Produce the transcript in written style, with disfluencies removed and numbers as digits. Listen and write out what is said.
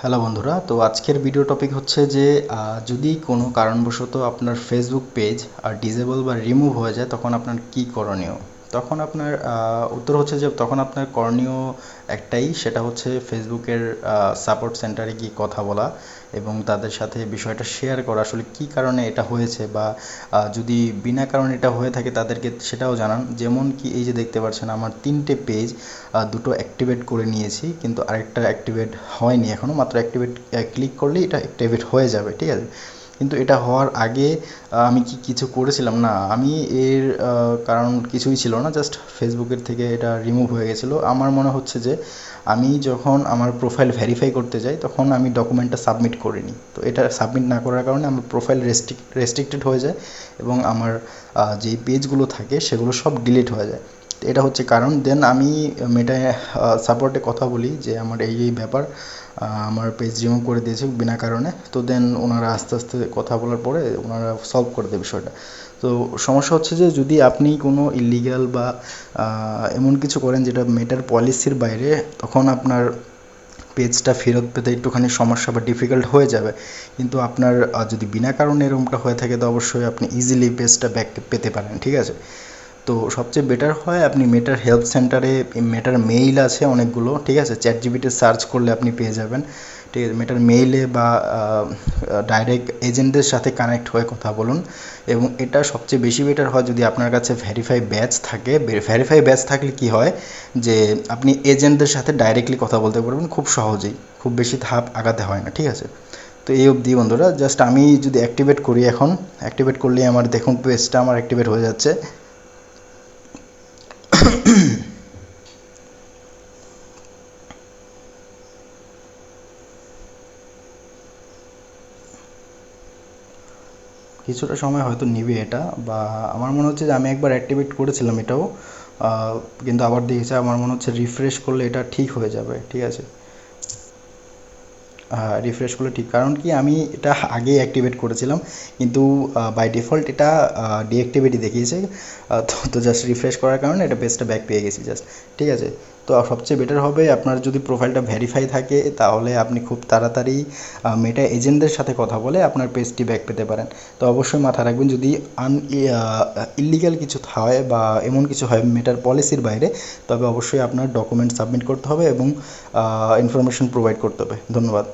Hello বন্ধুরা, তো আজকের ভিডিও টপিক হচ্ছে যে যদি কোনো কারণবশত আপনার ফেসবুক পেজ ডিসেবল বা রিমুভ হয়ে যায় তখন আপনার কি করণীয়। তখন আপনার উত্তর হচ্ছে যে তখন আপনার করণীয় একটাই, সেটা হচ্ছে ফেসবুকের সাপোর্ট সেন্টারে গিয়ে কথা বলা এবং তাদের সাথে বিষয়টা শেয়ার করা, আসলে কী কারণে এটা হয়েছে বা যদি বিনা কারণে এটা হয়ে থাকে তাদেরকে সেটাও জানান। যেমন কি এই যে দেখতে পাচ্ছেন আমার 3টে পেজ, দুটো অ্যাক্টিভেট করে নিয়েছি কিন্তু আরেকটা অ্যাক্টিভেট হয়নি এখনও, মাত্র অ্যাক্টিভেট ক্লিক করলেই এটা অ্যাক্টিভেট হয়ে যাবে, ঠিক আছে। কিন্তু এটা হওয়ার আগে আমি কি কিছু করেছিলাম? না, আমি এর কারণ কিছুই ছিল না, জাস্ট ফেসবুকের থেকে এটা রিমুভ হয়ে গেছিলো। আমার মনে হচ্ছে যে আমি যখন আমার প্রোফাইল ভেরিফাই করতে যাই তখন আমি ডকুমেন্টটা সাবমিট করিনি, তো এটা সাবমিট না করার কারণে আমার প্রোফাইল রেস্ট্রিক্টেড হয়ে যায় এবং আমার যেই পেজগুলো থাকে সেগুলো সব ডিলিট হয়ে যায়। এটা হচ্ছে কারণ। দেন আমি মেটা সাপোর্টে কথা বলি যে আমার এই ব্যাপার, আমার পেজ রিমুভ করে দিয়েছে বিনা কারণে। তো দেন ওনারা আস্তে আস্তে কথা বলার পরে ওনারা সলভ করে দেয় বিষয়টা। তো সমস্যা হচ্ছে যে যদি আপনি কোনো ইলিগ্যাল বা এমন কিছু করেন যেটা মেটার পলিসির বাইরে, তখন আপনার পেজটা ফেরত পেতে একটুখানি সমস্যা বা ডিফিকাল্ট হয়ে যাবে। কিন্তু আপনার যদি বিনা কারণে এরকমটা হয়ে থাকে তো অবশ্যই আপনি ইজিলি পেজটা ব্যাক পেতে পারেন, ঠিক আছে। তো সবচেয়ে বেটার হয় আপনি মেটার হেল্প সেন্টারে, মেটার মেইল আছে অনেকগুলো, ঠিক আছে, চ্যাট জিপিটি সার্চ করলে আপনি পেয়ে যাবেন, ঠিক আছে। মেটার মেইলে বা ডাইরেক্ট এজেন্টদের সাথে কানেক্ট হয়ে কথা বলুন। এবং এটা সবচেয়ে বেশি বেটার হয় যদি আপনার কাছে ভেরিফাই ব্যাচ থাকে। ভেরিফাই ব্যাচ থাকলে কি হয় যে আপনি এজেন্টদের সাথে ডাইরেক্টলি কথা বলতে পারবেন খুব সহজেই, খুব বেশি ধাপ আগাতে হয় না, ঠিক আছে। তো এই অবধি বন্ধুরা, জাস্ট আমি যদি অ্যাক্টিভেট করি, এখন অ্যাক্টিভেট করলেই আমার দেখুন পেজটা আমার অ্যাক্টিভেট হয়ে যাচ্ছে। কিছুটা সময় হয়তো নেবে এটা, বা আমার মনে হচ্ছে যে আমি একবার অ্যাক্টিভেট করেছিলাম এটাও, কিন্তু আবার দেখেছি আমার মনে হচ্ছে রিফ্রেশ করলে এটা ঠিক হয়ে যাবে, ঠিক আছে। রিফ্রেশ করলে ঠিক, কারণ কি আমি এটা আগেই অ্যাক্টিভেট করেছিলাম কিন্তু বাই ডিফল্ট এটা ডিঅ্যাক্টিভেটই দেখিয়েছে। তো জাস্ট রিফ্রেশ করার কারণে এটা পেজটা ব্যাক পেয়ে গেছি জাস্ট, ঠিক আছে। তো সবচেয়ে বেটার হবে আপনার যদি প্রোফাইলটা ভেরিফাই থাকে তাহলে আপনি খুব তাড়াতাড়ি মেটা এজেন্টদের সাথে কথা বলে আপনার পেজটি ব্যাক পেতে পারেন। তো অবশ্যই মাথায় রাখবেন যদি ইলিগাল কিছু হয় বা এমন কিছু হয় মেটার পলিসির বাইরে, তবে অবশ্যই আপনার ডকুমেন্ট সাবমিট করতে হবে এবং ইনফরমেশন প্রোভাইড করতে হবে। ধন্যবাদ।